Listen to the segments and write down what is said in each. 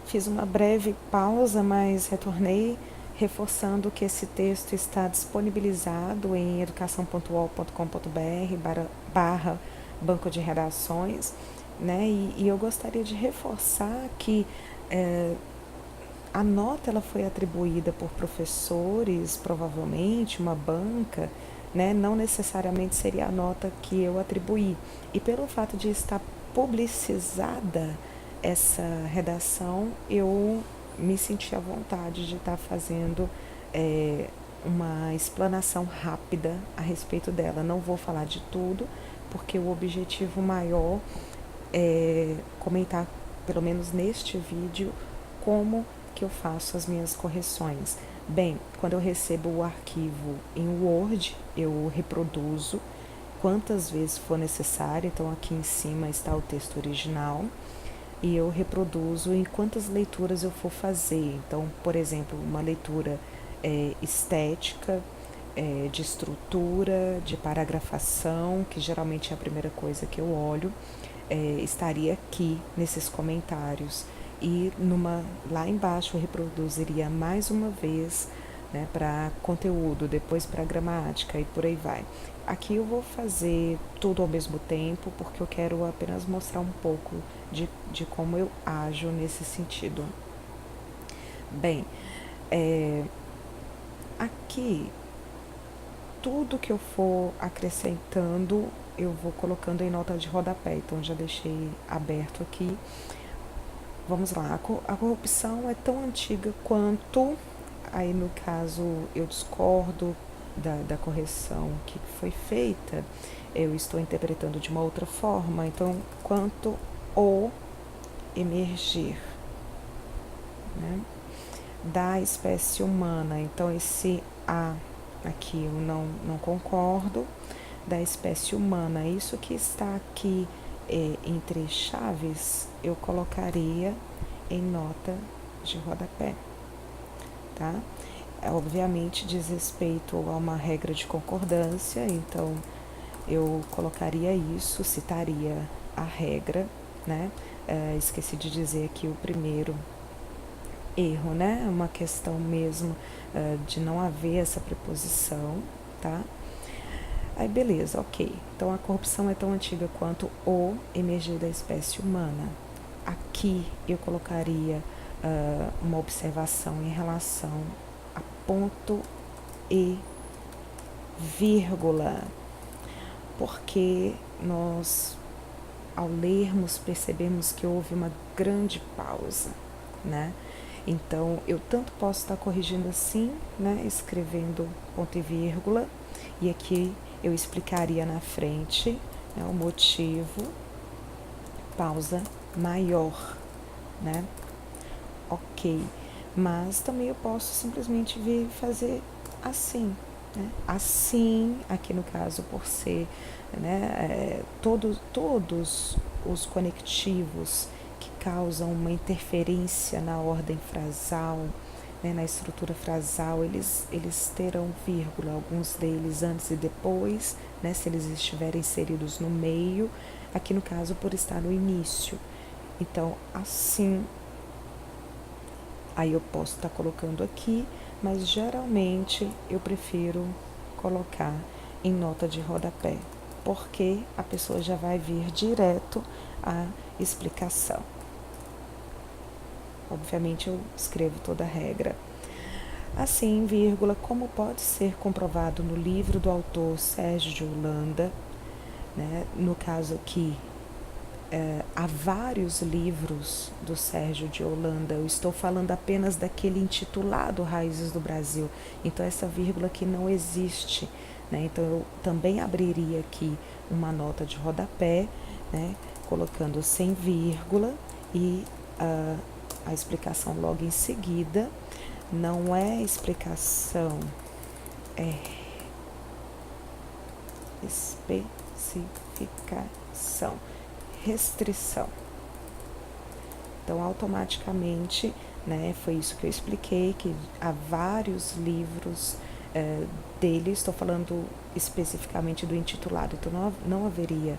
Fiz uma breve pausa, mas retornei reforçando que esse texto está disponibilizado em educação.uol.com.br barra banco de redações, né? E eu gostaria de reforçar que a nota ela foi atribuída por professores, provavelmente, uma banca, né? Não necessariamente seria a nota que eu atribuí. E pelo fato de estar publicizada essa redação, eu me senti à vontade de estar fazendo uma explanação rápida a respeito dela. Não vou falar de tudo, porque o objetivo maior é comentar, pelo menos neste vídeo, como que eu faço as minhas correções. Bem, quando eu recebo o arquivo em Word, eu reproduzo quantas vezes for necessário. Então aqui em cima está o texto original e eu reproduzo em quantas leituras eu for fazer. Então, por exemplo, uma leitura estética, de estrutura, de paragrafação, que geralmente é a primeira coisa que eu olho, estaria aqui nesses comentários. E lá embaixo eu reproduziria mais uma vez, né, para conteúdo, depois para gramática e por aí vai. Aqui eu vou fazer tudo ao mesmo tempo, porque eu quero apenas mostrar um pouco de como eu ajo nesse sentido. Bem, aqui tudo que eu for acrescentando eu vou colocando em nota de rodapé, então já deixei aberto aqui. Vamos lá, a corrupção é tão antiga quanto, aí no caso eu discordo da correção que foi feita, eu estou interpretando de uma outra forma, então quanto o emergir, né, da espécie humana. Então esse a aqui eu não concordo, da espécie humana. Isso que está aqui entre chaves, eu colocaria em nota de rodapé, tá? Obviamente diz respeito a uma regra de concordância, então eu colocaria isso, citaria a regra, né? Esqueci de dizer aqui o primeiro erro, né? Uma questão mesmo de não haver essa preposição, tá? Aí beleza, ok. Então a corrupção é tão antiga quanto o emergir da espécie humana. Aqui eu colocaria uma observação em relação a ponto e vírgula, porque nós, ao lermos, percebemos que houve uma grande pausa, né? Então, eu tanto posso estar corrigindo assim, né, escrevendo ponto e vírgula, e aqui eu explicaria na frente, né, o motivo, pausa maior, né? Ok. Mas também eu posso simplesmente vir fazer assim, né? Assim, aqui no caso, por ser, né, todos os conectivos que causam uma interferência na ordem frasal, né, na estrutura frasal, eles terão vírgula, alguns deles antes e depois, né, se eles estiverem inseridos no meio, aqui no caso por estar no início. Então, assim, aí eu posso estar colocando aqui, mas geralmente eu prefiro colocar em nota de rodapé, porque a pessoa já vai vir direto à explicação. Obviamente eu escrevo toda a regra. Assim, vírgula, como pode ser comprovado no livro do autor Sérgio de Holanda, né? No caso aqui, há vários livros do Sérgio de Holanda, eu estou falando apenas daquele intitulado Raízes do Brasil, então essa vírgula aqui não existe, né? Então eu também abriria aqui uma nota de rodapé, né, colocando sem vírgula e a explicação logo em seguida. Não é explicação, é especificação, restrição. Então, automaticamente, né, foi isso que eu expliquei, que há vários livros dele, estou falando especificamente do intitulado, então não haveria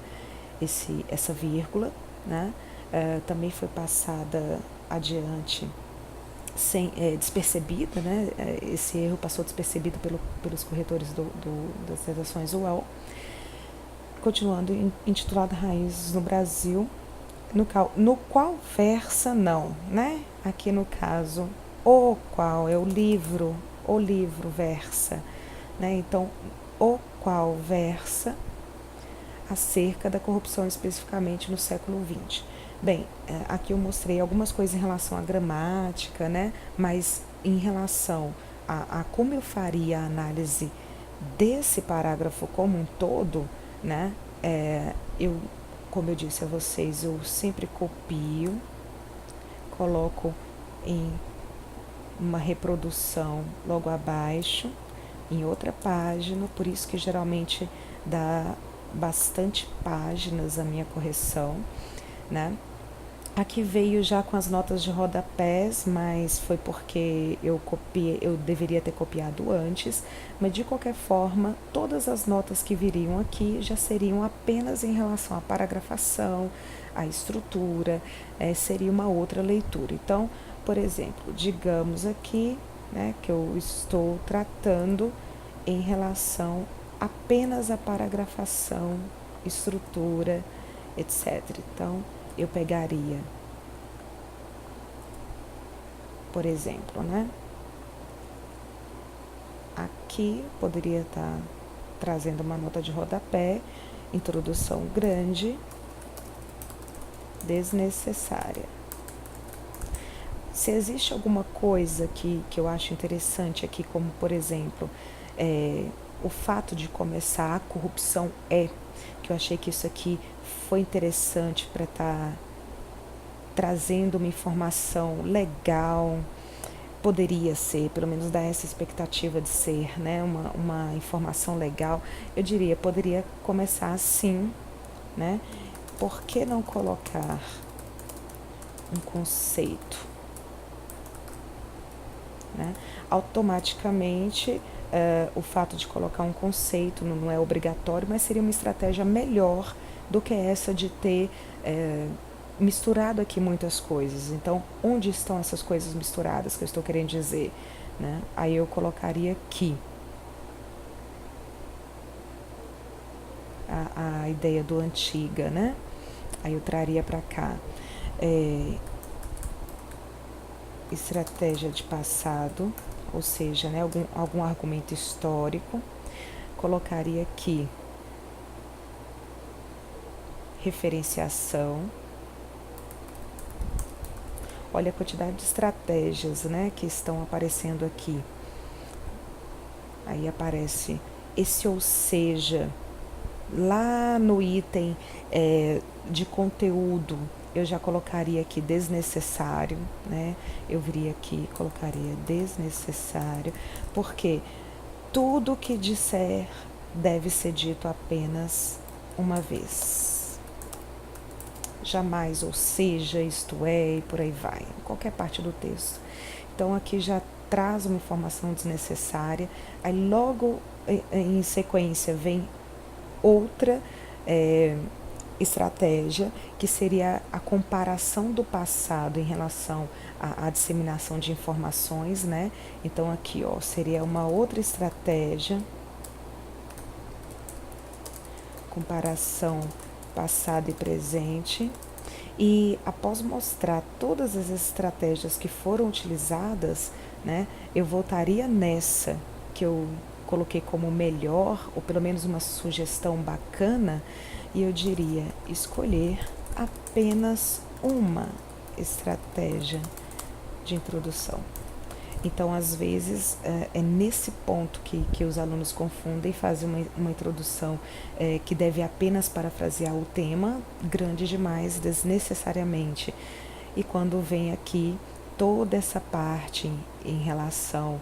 essa vírgula, né? também foi passada adiante despercebida, né? Esse erro passou despercebido pelos corretores das redações UOL. Continuando, intitulado Raízes no Brasil, no qual versa não, né? Aqui no caso, o qual é o livro versa, né? Então, o qual versa acerca da corrupção especificamente no século XX. Bem, aqui eu mostrei algumas coisas em relação à gramática, né? Mas em relação a como eu faria a análise desse parágrafo como um todo, né? Eu, como eu disse a vocês, eu sempre copio, coloco em uma reprodução logo abaixo, em outra página, por isso que geralmente dá bastante páginas a minha correção, né? Aqui veio já com as notas de rodapés, mas foi porque eu deveria ter copiado antes, mas de qualquer forma, todas as notas que viriam aqui já seriam apenas em relação à paragrafação, à estrutura, seria uma outra leitura. Então, por exemplo, digamos aqui, né, que eu estou tratando em relação apenas à paragrafação, estrutura, etc. Então, eu pegaria, por exemplo, né? Aqui poderia estar trazendo uma nota de rodapé, introdução grande, desnecessária. Se existe alguma coisa que eu acho interessante aqui, como por exemplo, o fato de começar a corrupção que eu achei que isso aqui foi interessante para estar trazendo uma informação legal, poderia ser, pelo menos dar essa expectativa de ser, né, uma informação legal, eu diria, poderia começar assim, né? Por que não colocar um conceito, né? Automaticamente, o fato de colocar um conceito não é obrigatório, mas seria uma estratégia melhor do que essa de ter misturado aqui muitas coisas. Então, onde estão essas coisas misturadas que eu estou querendo dizer, né? Aí eu colocaria aqui a ideia do antiga, né? Aí eu traria para cá estratégia de passado, ou seja, né, algum argumento histórico. Colocaria aqui referenciação. Olha a quantidade de estratégias, né, que estão aparecendo aqui. Aí aparece esse ou seja, lá no item de conteúdo, eu já colocaria aqui desnecessário, né? Eu viria aqui e colocaria desnecessário, porque tudo que disser deve ser dito apenas uma vez. Jamais, ou seja, isto é, e por aí vai, em qualquer parte do texto. Então aqui já traz uma informação desnecessária, aí logo em sequência vem outra estratégia, que seria a comparação do passado em relação à disseminação de informações, né? Então aqui, ó, seria uma outra estratégia, comparação passado e presente. E após mostrar todas as estratégias que foram utilizadas, né, eu voltaria nessa que eu coloquei como melhor, ou pelo menos uma sugestão bacana, e eu diria escolher apenas uma estratégia de introdução. Então, às vezes, é nesse ponto que os alunos confundem, fazem uma introdução que deve apenas parafrasear o tema, grande demais, desnecessariamente. E quando vem aqui toda essa parte em relação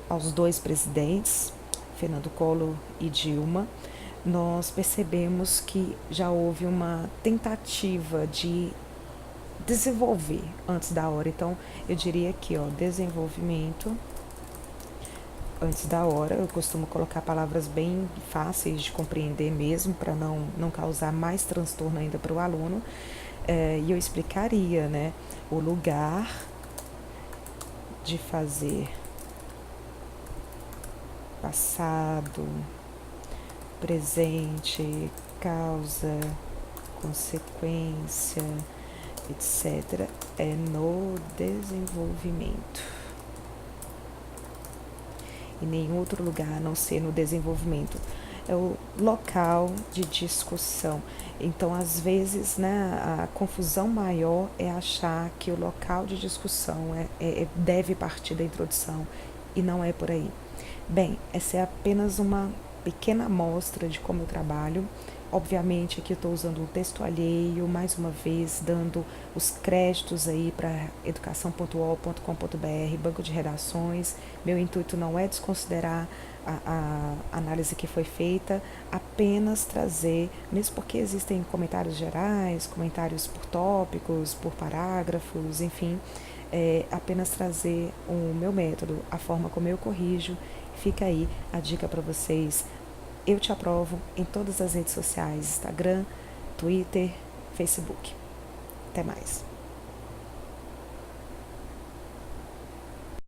aos dois presidentes, Fernando Collor e Dilma, nós percebemos que já houve uma tentativa de desenvolver antes da hora. Então, eu diria aqui, ó, desenvolvimento antes da hora. Eu costumo colocar palavras bem fáceis de compreender mesmo, para não causar mais transtorno ainda para o aluno. E eu explicaria, né, o lugar de fazer, passado, presente, causa, consequência, etc., é no desenvolvimento. Em nenhum outro lugar a não ser no desenvolvimento. É o local de discussão. Então, às vezes, né, a confusão maior é achar que o local de discussão deve partir da introdução, e não é por aí. Bem, essa é apenas uma pequena amostra de como eu trabalho. Obviamente aqui eu estou usando um texto alheio, mais uma vez dando os créditos aí para educação.ol.com.br, banco de redações. Meu intuito não é desconsiderar a análise que foi feita, apenas trazer, mesmo porque existem comentários gerais, comentários por tópicos, por parágrafos, enfim, apenas trazer o meu método, a forma como eu corrijo. Fica aí a dica para vocês. Eu te aprovo em todas as redes sociais, Instagram, Twitter, Facebook. Até mais.